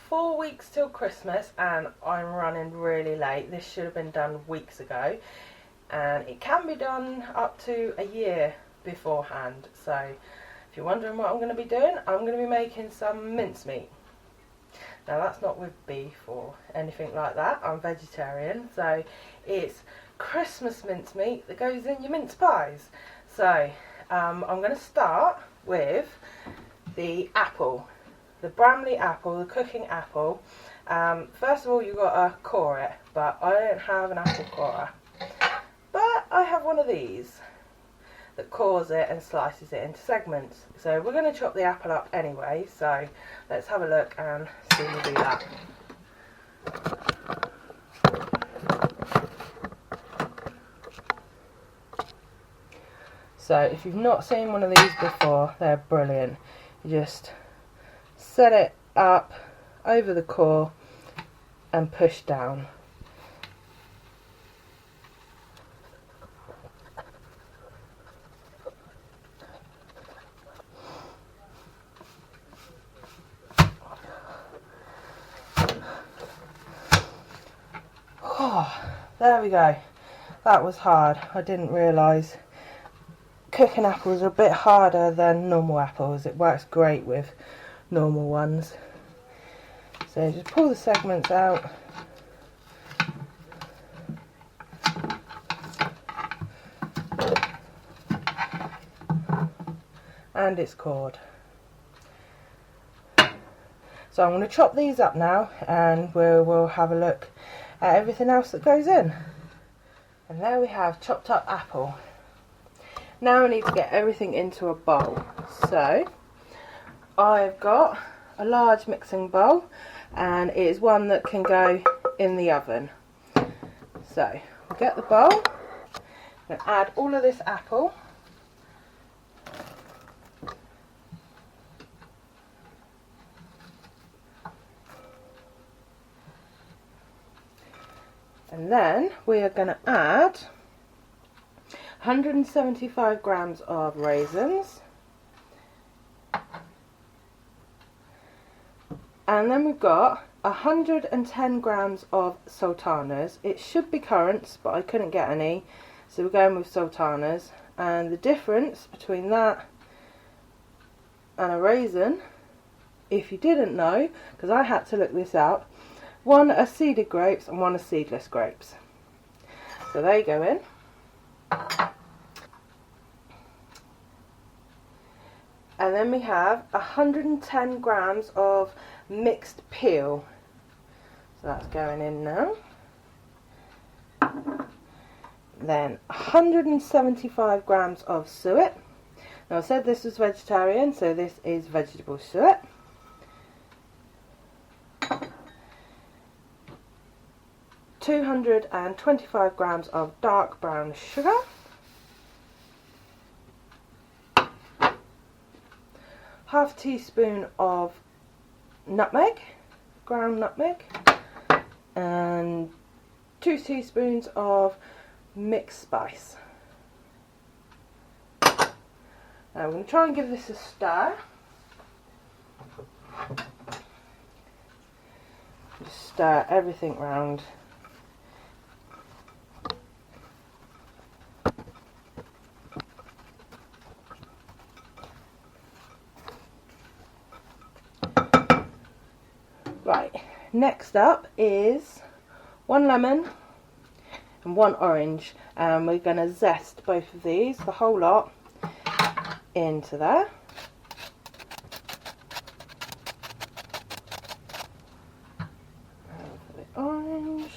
4 weeks till Christmas and I'm running really late. This should have been done weeks ago, and it can be done up to a year beforehand. So if you're wondering what I'm going to be doing, I'm going to be making some mincemeat. Now that's not with beef or anything like that, I'm vegetarian, so it's Christmas mincemeat that goes in your mince pies. So I'm going to start with the apple, the Bramley apple, the cooking apple. First of all, you've got to core it, but I don't have an apple corer. But I have one of these that cores it and slices it into segments. So we're going to chop the apple up anyway, so let's have a look and see me do that. So if you've not seen one of these before, they're brilliant. You just set it up over the core and push down. Oh, there we go. That was hard. I didn't realise cooking apples are a bit harder than normal apples. It works great with normal ones. So just pull the segments out. And it's cored. So I'm going to chop these up now, and we'll have a look at everything else that goes in. And there we have chopped up apple. Now I need to get everything into a bowl. So I've got a large mixing bowl, and it is one that can go in the oven. So we'll get the bowl, I'm going to add all of this apple. And then we are going to add 175 grams of raisins. And then we've got 110 grams of sultanas. It should be currants, but I couldn't get any, so we're going with sultanas. And the difference between that and a raisin, if you didn't know, because I had to look this up, one are seeded grapes and one are seedless grapes. So they go in. And then we have 110 grams of mixed peel. So that's going in now. Then 175 grams of suet. Now I said this was vegetarian, so this is vegetable suet. $225 grams of dark brown sugar, half a teaspoon of nutmeg, ground nutmeg, and 2 teaspoons of mixed spice. Now I'm going to try and give this a stir. Just stir everything round. Right, next up is 1 lemon and 1 orange, and we're going to zest both of these, the whole lot, into there. And for the orange.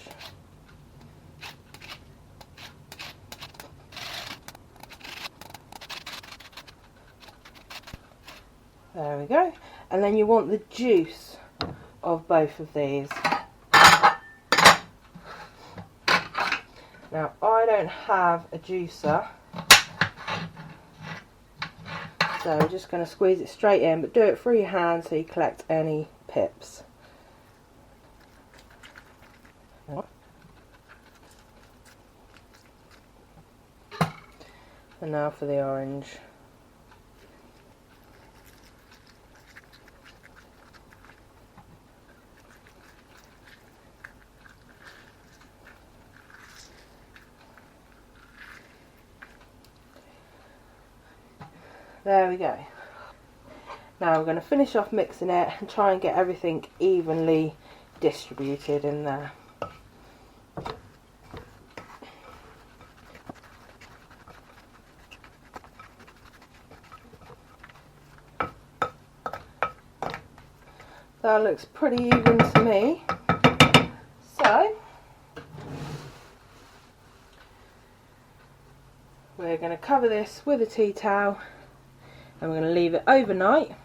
There we go. And then you want the juice of both of these. Now I don't have a juicer, so we're just going to squeeze it straight in, but do it through your hand so you collect any pips. And now for the orange. there we go. Now we're going to finish off mixing it and try and get everything evenly distributed in there. That looks pretty even to me. So we're going to cover this with a tea towel and we're going to leave it overnight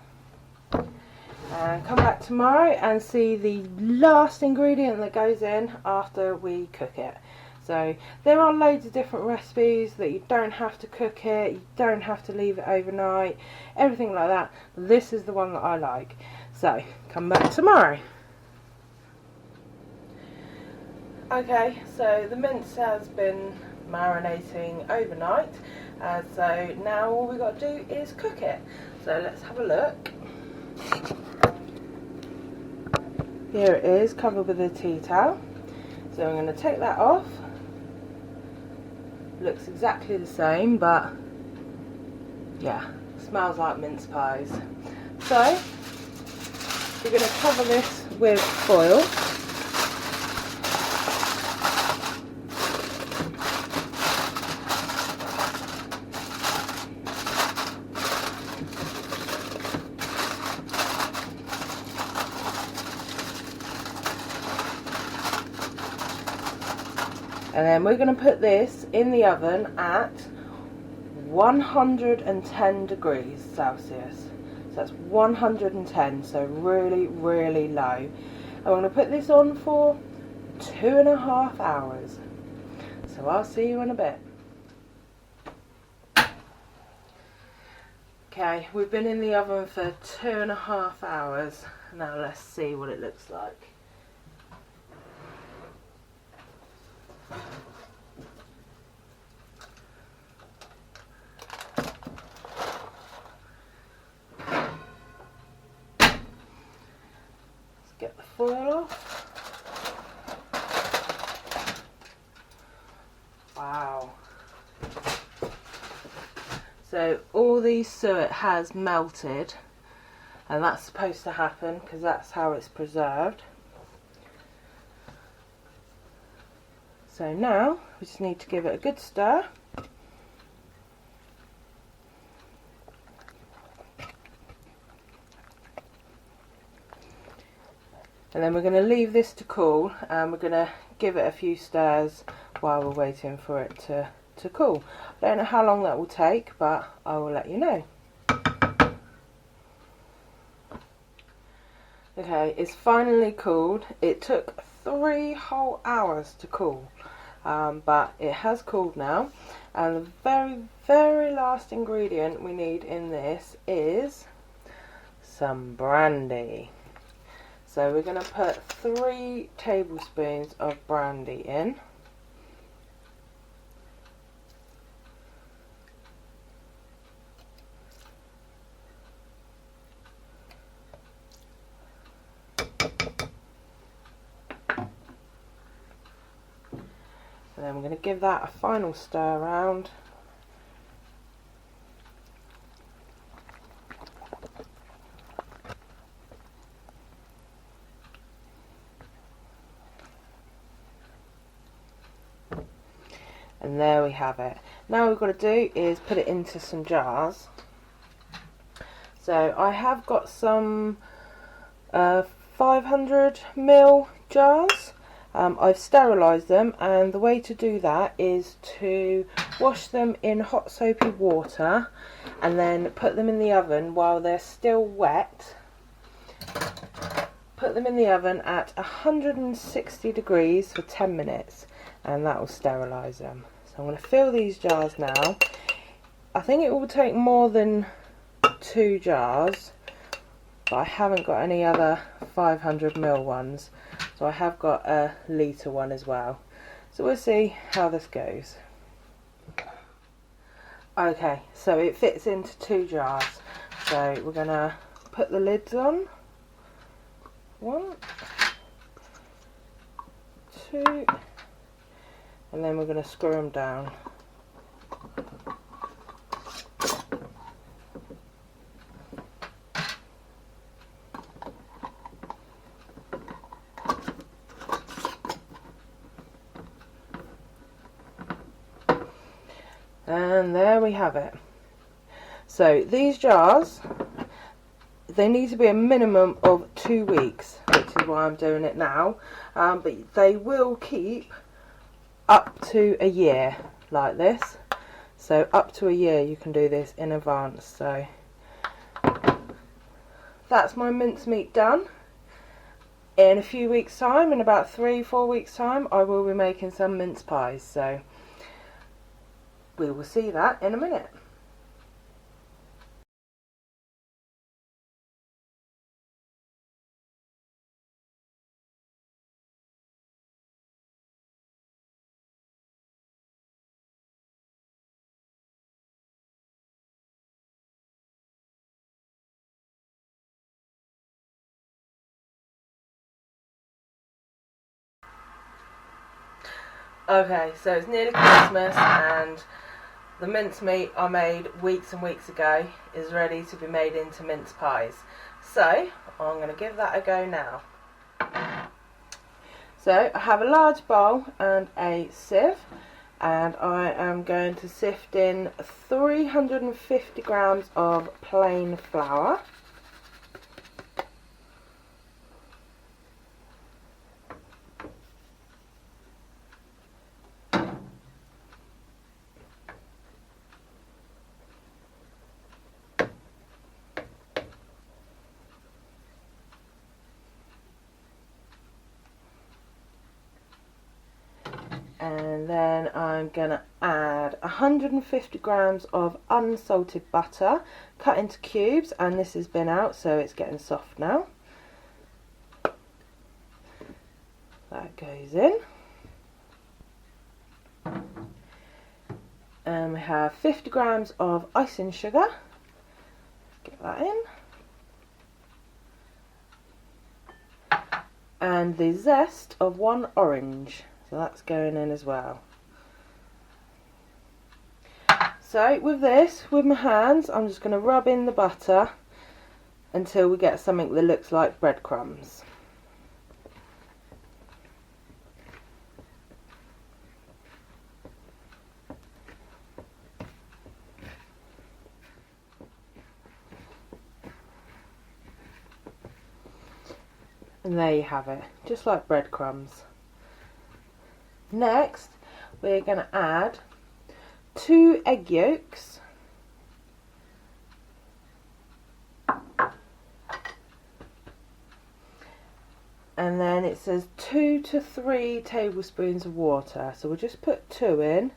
and come back tomorrow and see the last ingredient that goes in after we cook it. So there are loads of different recipes that you don't have to cook it, you don't have to leave it overnight, everything like that. This is the one that I like. So come back tomorrow. Okay, so the mince has been marinating overnight, so now all we've got to do is cook it. So let's have a look. Here it is, covered with a tea towel. So I'm going to take that off. Looks exactly the same, but yeah, smells like mince pies. So we're going to cover this with foil. And then we're going to put this in the oven at 110 degrees Celsius. So that's 110, so really, really low. And we're going to put this on for 2.5 hours. So I'll see you in a bit. Okay, we've been in the oven for 2.5 hours. Now let's see what it looks like. Get the foil off. Wow. So all the suet has melted, and that's supposed to happen because that's how it's preserved. So now we just need to give it a good stir. And then we're going to leave this to cool, and we're going to give it a few stirs while we're waiting for it to cool. I don't know how long that will take, but I will let you know. Okay, it's finally cooled. It took 3 whole hours to cool, but it has cooled now. And the very, very last ingredient we need in this is some brandy. So we're going to put 3 tablespoons of brandy in. And then we're going to give that a final stir around. And there we have it. Now what we've got to do is put it into some jars. So I have got some 500ml jars. I've sterilised them, and the way to do that is to wash them in hot soapy water and then put them in the oven while they're still wet. Put them in the oven at 160 degrees for 10 minutes, and that will sterilise them. So I'm going to fill these jars now. I think it will take more than 2 jars, but I haven't got any other 500ml ones, so I have got a litre one as well. So we'll see how this goes. Okay, so it fits into 2 jars. So we're going to put the lids on. 1, 2, and then we're going to screw them down. And there we have it. So these jars, they need to be a minimum of 2 weeks, which is why I'm doing it now. But they will keep up to a year like this. So up to a year you can do this in advance. So that's my mincemeat done. In a few weeks time, in about 3-4 weeks time, I will be making some mince pies. So we will see that in a minute. Okay, so it's nearly Christmas and the mincemeat I made weeks and weeks ago is ready to be made into mince pies. So I'm going to give that a go now. So I have a large bowl and a sieve, and I am going to sift in 350 grams of plain flour. And then I'm going to add 150 grams of unsalted butter cut into cubes, and this has been out so it's getting soft now. That goes in. And we have 50 grams of icing sugar. Get that in. And the zest of 1 orange. So that's going in as well. So with this, with my hands, I'm just going to rub in the butter until we get something that looks like breadcrumbs. And there you have it, just like breadcrumbs. Next, we're going to add 2 egg yolks, and then it says 2 to 3 tablespoons of water, so we'll just put 2 in,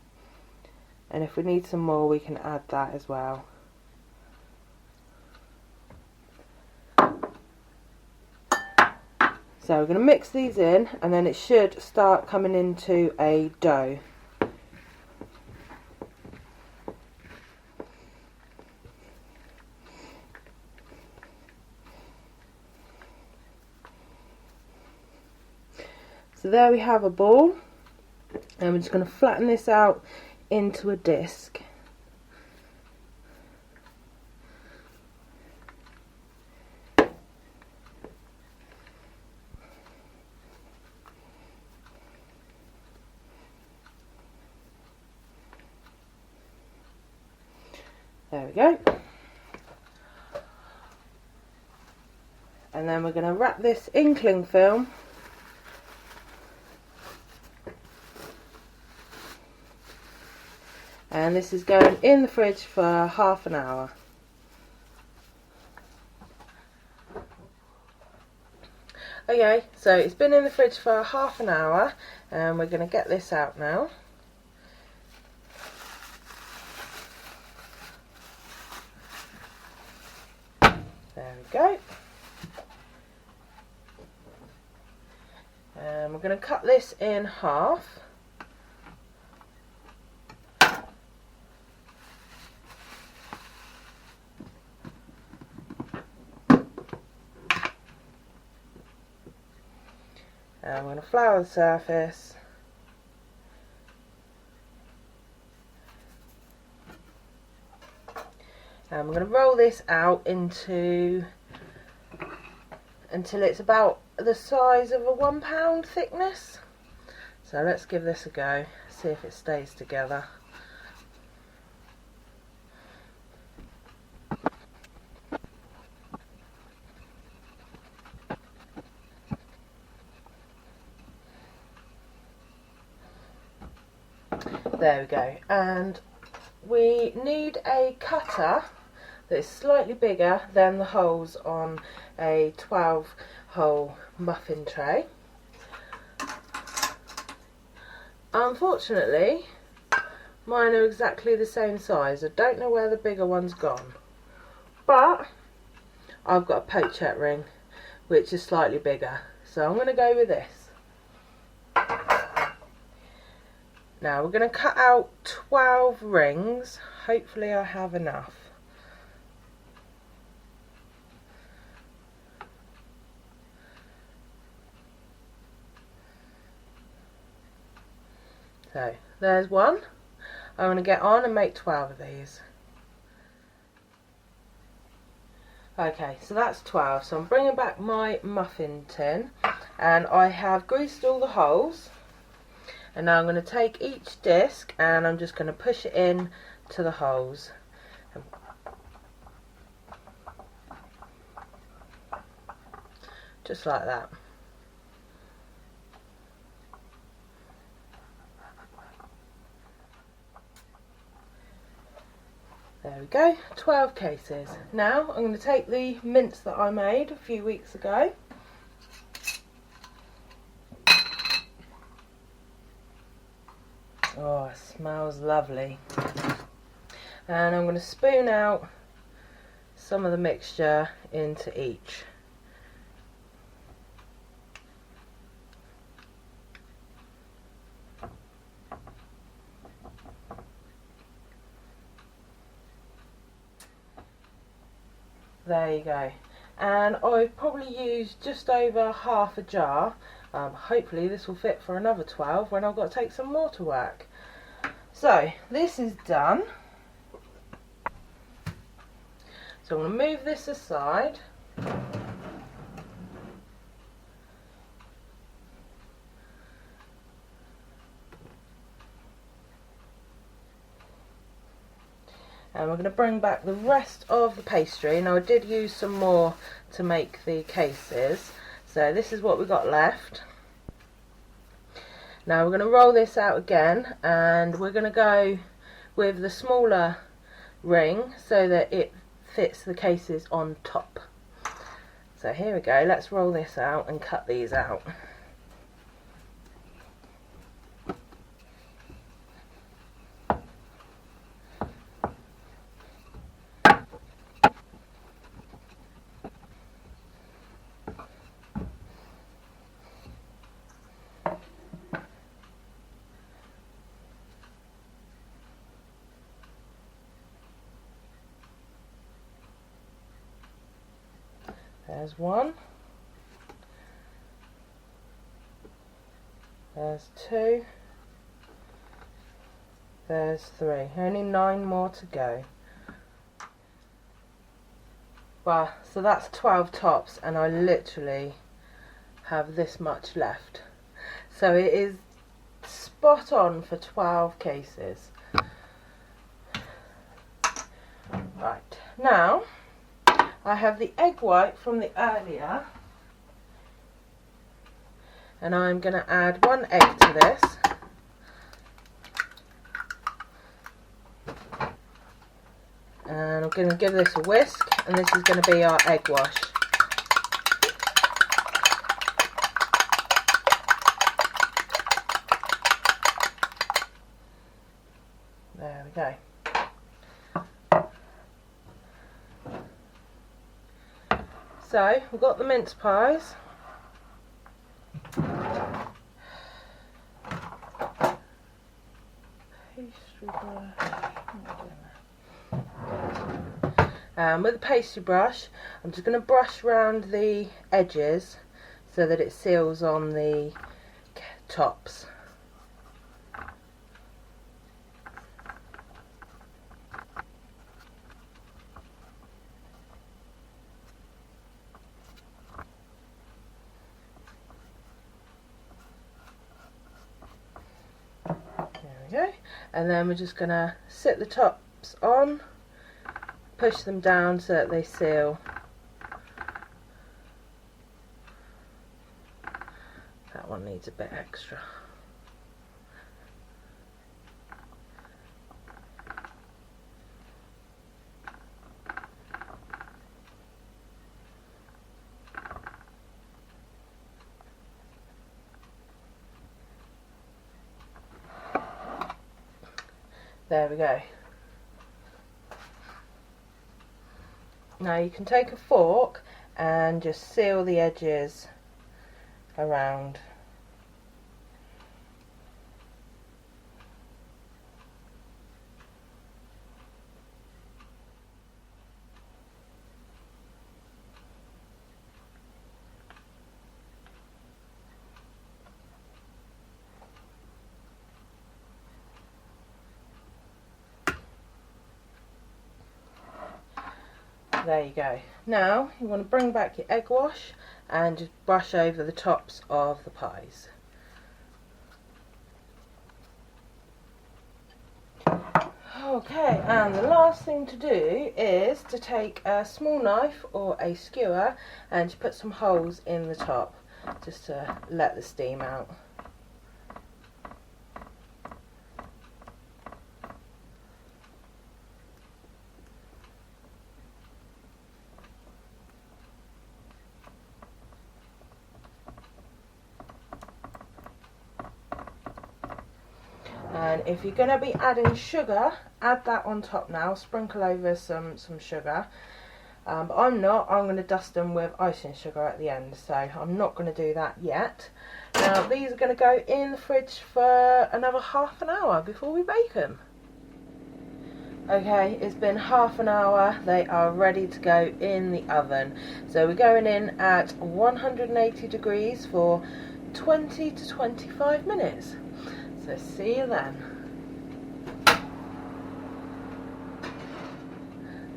and if we need some more we can add that as well. So we're going to mix these in, and then it should start coming into a dough. So there we have a ball, and we're just going to flatten this out into a disc. There we go. And then we're going to wrap this in cling film and this is going in the fridge for half an hour. Okay, so it's been in the fridge for half an hour and we're going to get this out now. There we go. And we're going to cut this in half. And we're going to flour the surface. And we're going to roll this out until it's about the size of a 1 pound thickness. So let's give this a go, see if it stays together. There we go. And we need a cutter that is slightly bigger than the holes on a 12-hole muffin tray. Unfortunately, mine are exactly the same size. I don't know where the bigger one's gone, but I've got a pochette ring which is slightly bigger, so I'm going to go with this. Now we're going to cut out 12 rings. Hopefully I have enough. So there's one. I'm going to get on and make 12 of these. Okay, so that's 12. So I'm bringing back my muffin tin, and I have greased all the holes. And now I'm going to take each disc and I'm just going to push it in to the holes. Just like that. There we go, 12 cases. Now I'm going to take the mince that I made a few weeks ago. Oh, it smells lovely. And I'm going to spoon out some of the mixture into each. There you go. And I've probably used just over half a jar. Hopefully this will fit for another 12 when I've got to take some more to work. So this is done. So I'm going to move this aside. And we're going to bring back the rest of the pastry. Now I did use some more to make the cases. So this is what we got left. Now we're going to roll this out again, and we're going to go with the smaller ring so that it fits the cases on top. So here we go, let's roll this out and cut these out. There's one. There's two. There's three. Only 9 more to go. Well, so that's 12 tops, and I literally have this much left. So it is spot on for 12 cases. Right, now I have the egg white from the earlier, and I'm going to add 1 egg to this. And I'm going to give this a whisk, and this is going to be our egg wash. There we go. So we've got the mince pies. Pastry brush. With the pastry brush, I'm just going to brush around the edges so that it seals on the tops. Go. And then we're just going to sit the tops on, push them down so that they seal. That one needs a bit extra. There we go. Now you can take a fork and just seal the edges around. There you go. Now you want to bring back your egg wash and just brush over the tops of the pies. Okay, and the last thing to do is to take a small knife or a skewer and to put some holes in the top just to let the steam out. And if you're going to be adding sugar, add that on top now, sprinkle over some sugar. But I'm not, I'm going to dust them with icing sugar at the end, so I'm not going to do that yet. Now these are going to go in the fridge for another half an hour before we bake them. Okay, it's been half an hour, they are ready to go in the oven. So we're going in at 180 degrees for 20 to 25 minutes. So see you then.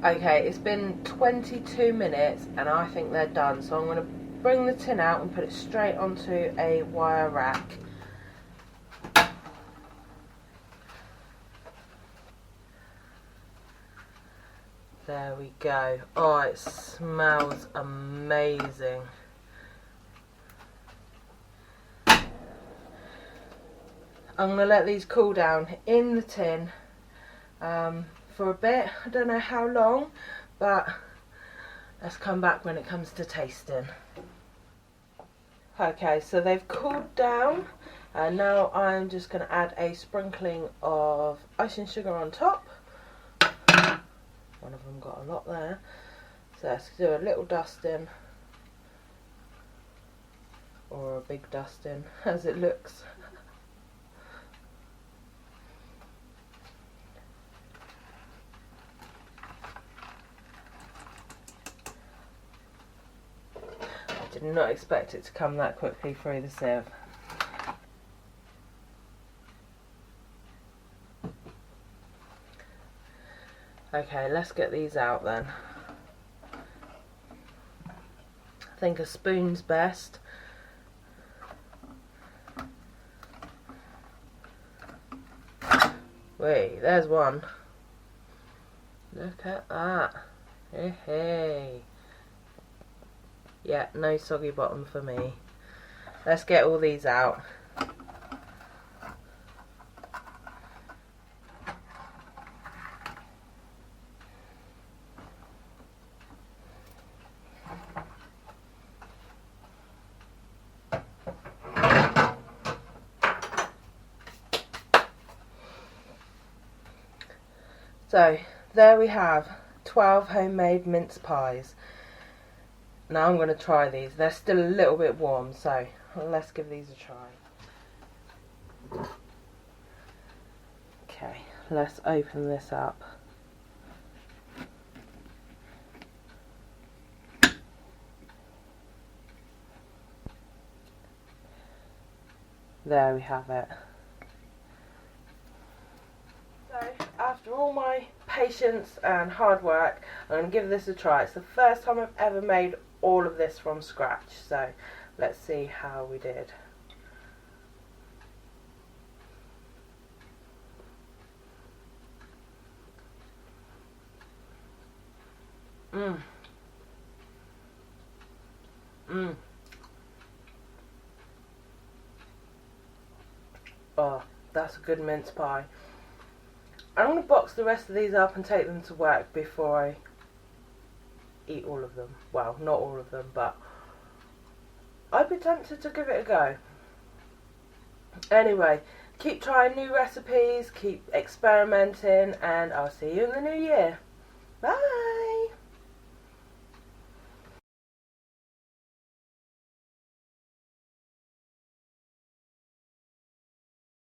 Okay, it's been 22 minutes and I think they're done. So I'm going to bring the tin out and put it straight onto a wire rack. There we go. Oh, it smells amazing. I'm going to let these cool down in the tin for a bit. I don't know how long, but let's come back when it comes to tasting. Okay, so they've cooled down and now I'm just going to add a sprinkling of icing sugar on top. One of them got a lot there, so let's do a little dusting, or a big dusting as it looks. I did not expect it to come that quickly through the sieve. Okay, let's get these out then. I think a spoon's best. Wait, there's one. Look at that. Hey, hey. Yeah, no soggy bottom for me. Let's get all these out. So, there we have 12 homemade mince pies. Now I'm going to try these. They're still a little bit warm, so let's give these a try. Okay, let's open this up. There we have it. So, after all my patience and hard work, I'm going to give this a try. It's the first time I've ever made all of this from scratch, so let's see how we did. Oh, that's a good mince pie. I'm going to box the rest of these up and take them to work before I eat all of them. Well, not all of them, but I'd be tempted to give it a go. Anyway, keep trying new recipes, keep experimenting, and I'll see you in the new year. Bye!